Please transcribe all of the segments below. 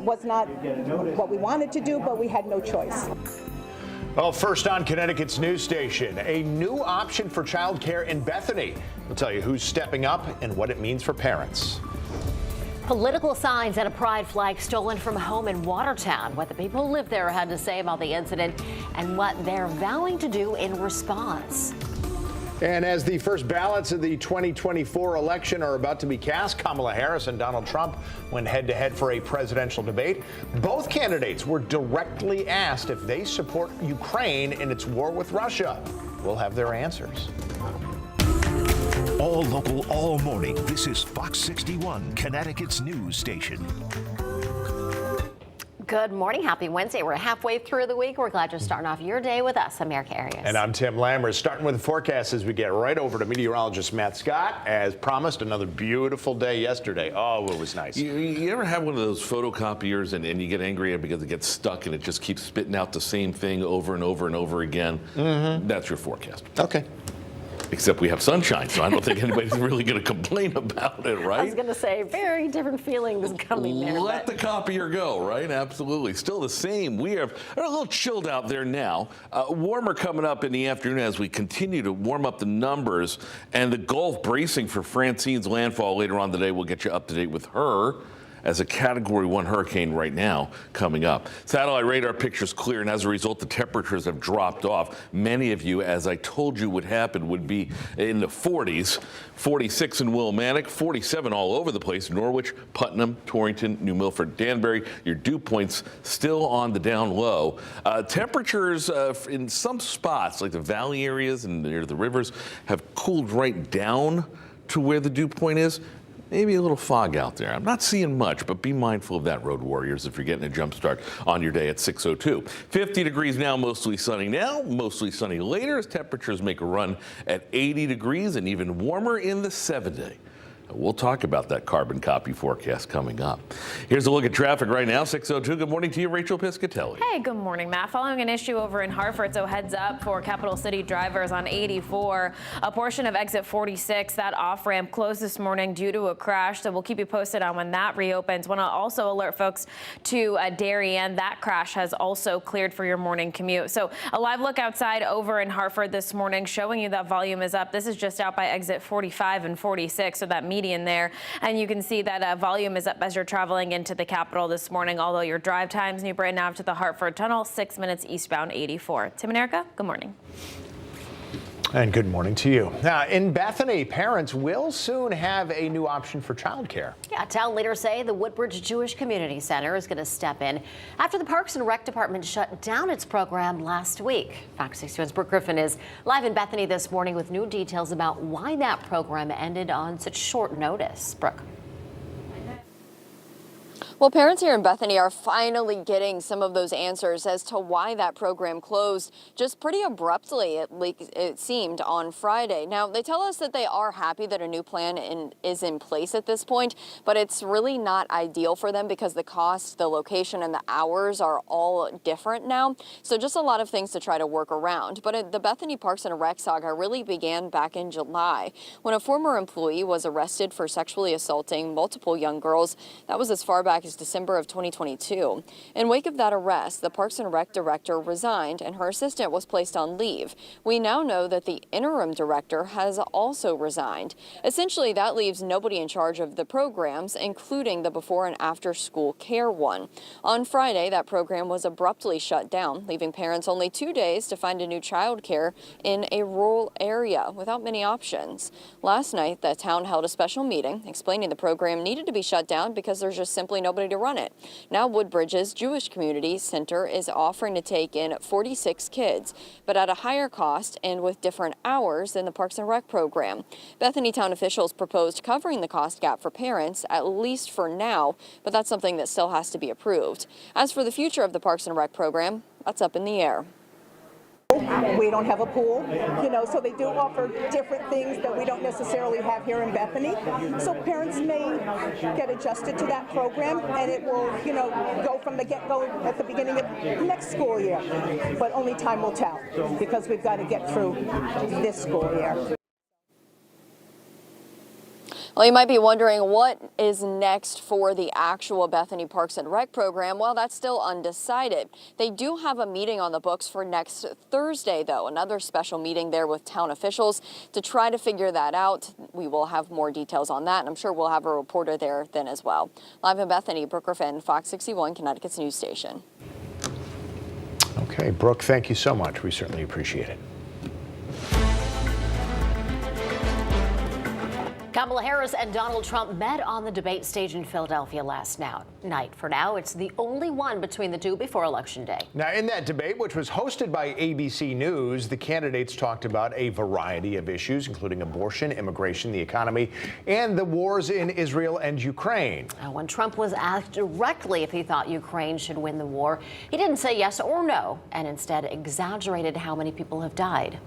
Was not what we wanted to do, but we had no choice. Well, first on Connecticut's news station, a new option for childcare in Bethany. We'll tell you who's stepping up and what it means for parents. Political signs and a pride flag stolen from a home in Watertown. What the people who live there had to say about the incident and what they're vowing to do in response. And as the first ballots of the 2024 election are about to be cast, Kamala Harris and Donald Trump went head-to-head for a presidential debate. Both candidates were directly asked if they support Ukraine in its war with Russia. We'll have their answers. All local, all morning. This is Fox 61, Connecticut's news station. Good morning. Happy Wednesday. We're halfway through the week. We're glad you're starting off your day with us. I'm Erica Arias. And I'm Tim Lammers. Starting with the forecast as we get right over to meteorologist Matt Scott. As promised, another beautiful day yesterday. Oh, it was nice. You ever have one of those photocopiers and you get angry because it gets stuck and it just keeps spitting out the same thing over and over and over again? Mm-hmm. That's your forecast. Okay. Except we have sunshine, so I don't think anybody's really going to complain about it, right? I was going to say, very different feelings coming there. Let the copier go, right? Absolutely. Still the same. We are a little chilled out there now. Warmer coming up in the afternoon as we continue to warm up the numbers. And the Gulf bracing for Francine's landfall later on today. We'll get you up to date with her as a Category 1 hurricane right now coming up. Satellite radar pictures clear, and as a result, the temperatures have dropped off. Many of you, as I told you would happen, would be in the 40s. 46 in Willimantic, 47 all over the place. Norwich, Putnam, Torrington, New Milford, Danbury. Your dew points still on the down low. Temperatures in some spots, like the valley areas and near the rivers, have cooled right down to where the dew point is. Maybe a little fog out there. I'm not seeing much, but be mindful of that, road warriors, if you're getting a jump start on your day at 6:02. 50 degrees now, mostly sunny now, mostly sunny later as temperatures make a run at 80 degrees and even warmer in the 70s. We'll talk about that carbon copy forecast coming up. Here's a look at traffic right now, 6:02. Good morning to you, Rachel Piscatelli. Hey, good morning, Matt. Following an issue over in Hartford, so heads up for Capital City drivers on 84. A portion of exit 46, that off-ramp closed this morning due to a crash, so we'll keep you posted on when that reopens. Want to also alert folks to Darien. That crash has also cleared for your morning commute. So a live look outside over in Hartford this morning showing you that volume is up. This is just out by exit 45 and 46, so that median there, and you can see that volume is up as you're traveling into the capital this morning, although your drive times, New Britain Ave to the Hartford Tunnel, 6 minutes eastbound 84. Tim and Erica, good morning. And good morning to you. Now, in Bethany, parents will soon have a new option for childcare. Yeah, town leaders say the Woodbridge Jewish Community Center is going to step in after the Parks and Rec Department shut down its program last week. Fox 61's Brooke Griffin is live in Bethany this morning with new details about why that program ended on such short notice. Brooke. Well, parents here in Bethany are finally getting some of those answers as to why that program closed just pretty abruptly, it seemed, on Friday. Now, they tell us that they are happy that a new plan is in place at this point, but it's really not ideal for them because the cost, the location, and the hours are all different now. So just a lot of things to try to work around. But the Bethany Parks and Rec saga really began back in July when a former employee was arrested for sexually assaulting multiple young girls. That was as far back as December of 2022. In wake of that arrest, the Parks and Rec director resigned and her assistant was placed on leave. We now know that the interim director has also resigned. Essentially, that leaves nobody in charge of the programs, including the before and after school care one. On Friday, that program was abruptly shut down, leaving parents only 2 days to find a new child care in a rural area without many options. Last night, the town held a special meeting explaining the program needed to be shut down because there's just simply nobody to run it. Now Woodbridge's Jewish Community Center is offering to take in 46 kids, but at a higher cost and with different hours than the Parks and Rec program. Bethany town officials proposed covering the cost gap for parents, at least for now, but that's something that still has to be approved. As for the future of the Parks and Rec program, that's up in the air. We don't have a pool, so they do offer different things that we don't necessarily have here in Bethany. So parents may get adjusted to that program, and it will, go from the get-go at the beginning of next school year. But only time will tell, because we've got to get through this school year. Well, you might be wondering what is next for the actual Bethany Parks and Rec program. Well, that's still undecided. They do have a meeting on the books for next Thursday, though, another special meeting there with town officials to try to figure that out. We will have more details on that, and I'm sure we'll have a reporter there then as well. Live in Bethany, Brooke Griffin, Fox 61, Connecticut's news station. Okay, Brooke, thank you so much. We certainly appreciate it. Kamala Harris and Donald Trump met on the debate stage in Philadelphia last night. For now, it's the only one between the two before Election Day. Now, in that debate, which was hosted by ABC News, the candidates talked about a variety of issues, including abortion, immigration, the economy, and the wars in Israel and Ukraine. Now, when Trump was asked directly if he thought Ukraine should win the war, he didn't say yes or no, and instead exaggerated how many people have died.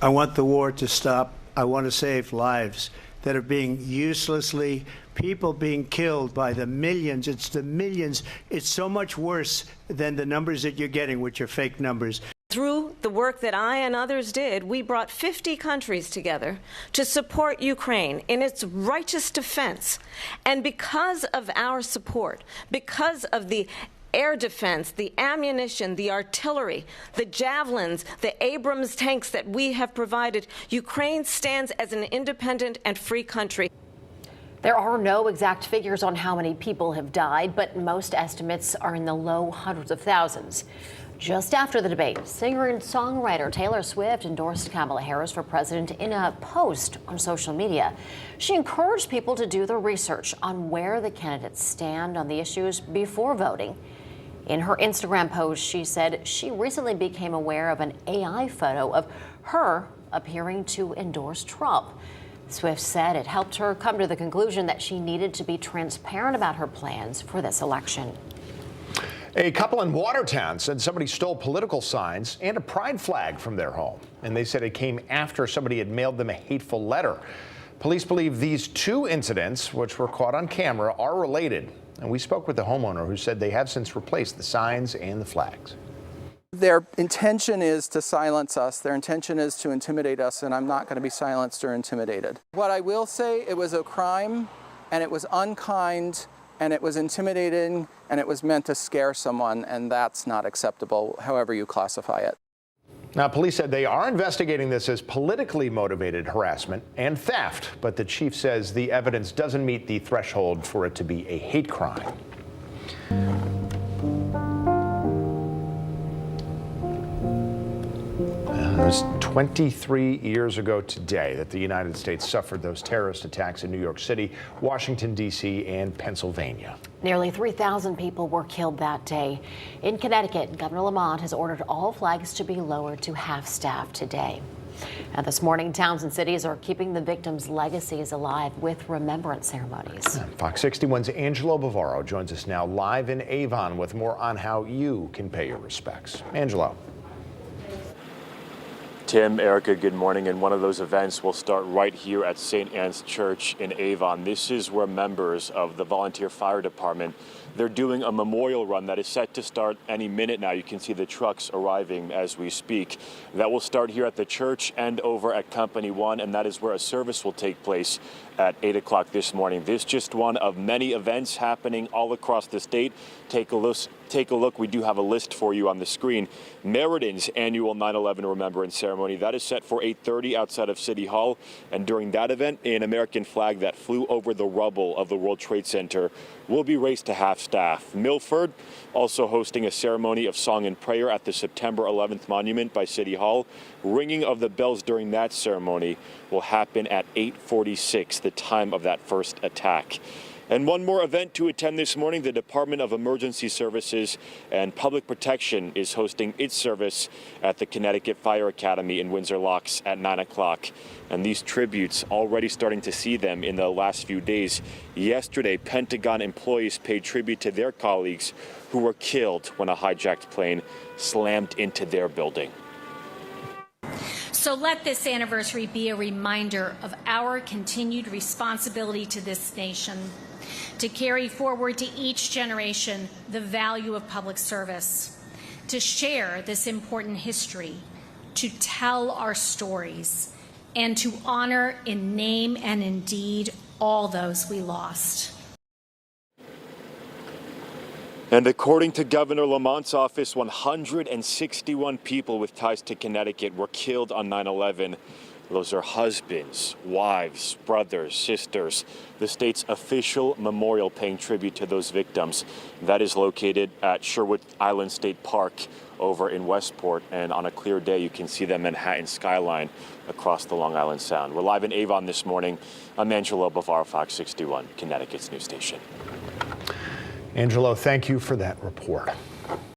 I want the war to stop. I want to save lives that are being uselessly, people being killed by the millions. It's the millions. It's so much worse than the numbers that you're getting, which are fake numbers. Through the work that I and others did, we brought 50 countries together to support Ukraine in its righteous defense. And because of our support, because of the air defense, the ammunition, the artillery, the javelins, the Abrams tanks that we have provided, Ukraine stands as an independent and free country. There are no exact figures on how many people have died, but most estimates are in the low hundreds of thousands. Just after the debate, singer and songwriter Taylor Swift endorsed Kamala Harris for president in a post on social media. She encouraged people to do the research on where the candidates stand on the issues before voting. In her Instagram post, she said she recently became aware of an AI photo of her appearing to endorse Trump. Swift said it helped her come to the conclusion that she needed to be transparent about her plans for this election. A couple in Watertown said somebody stole political signs and a pride flag from their home. And they said it came after somebody had mailed them a hateful letter. Police believe these two incidents, which were caught on camera, are related. And we spoke with the homeowner who said they have since replaced the signs and the flags. Their intention is to silence us. Their intention is to intimidate us, and I'm not going to be silenced or intimidated. What I will say, it was a crime, and it was unkind, and it was intimidating, and it was meant to scare someone, and that's not acceptable, however you classify it. Now, police said they are investigating this as politically motivated harassment and theft, but the chief says the evidence doesn't meet the threshold for it to be a hate crime. It was 23 years ago today that the United States suffered those terrorist attacks in New York City, Washington, D.C., and Pennsylvania. Nearly 3,000 people were killed that day. In Connecticut, Governor Lamont has ordered all flags to be lowered to half-staff today. And this morning, towns and cities are keeping the victims' legacies alive with remembrance ceremonies. Fox 61's Angelo Bavaro joins us now live in Avon with more on how you can pay your respects. Angelo. Tim, Erica, good morning. And one of those events will start right here at St. Anne's Church in Avon. This is where members of the volunteer fire department, they're doing a memorial run that is set to start any minute now. You can see the trucks arriving as we speak. That will start here at the church and over at Company 1, and that is where a service will take place at 8 o'clock this morning. This is just one of many events happening all across the state. Take a look. We do have a list for you on the screen. Meriden annual 9/11 Remembrance Ceremony, that is set for 8:30 outside of City Hall. And during that event, an American flag that flew over the rubble of the World Trade Center will be raised to half-staff. Milford also hosting a ceremony of song and prayer at the September 11th Monument by City Hall. Ringing of the bells during that ceremony will happen at 8:46, the time of that first attack. And one more event to attend this morning. The Department of Emergency Services and Public Protection is hosting its service at the Connecticut Fire Academy in Windsor Locks at 9 o'clock. And these tributes, already starting to see them in the last few days. Yesterday, Pentagon employees paid tribute to their colleagues who were killed when a hijacked plane slammed into their building. So let this anniversary be a reminder of our continued responsibility to this nation, to carry forward to each generation the value of public service, to share this important history, to tell our stories, and to honor in name and in deed all those we lost. And according to Governor Lamont's office, 161 people with ties to Connecticut were killed on 9/11. Those are husbands, wives, brothers, sisters. The state's official memorial paying tribute to those victims. That is located at Sherwood Island State Park over in Westport. And on a clear day, you can see the Manhattan skyline across the Long Island Sound. We're live in Avon this morning. I'm Angelo Bavaro, Fox 61, Connecticut's news station. Angelo, thank you for that report.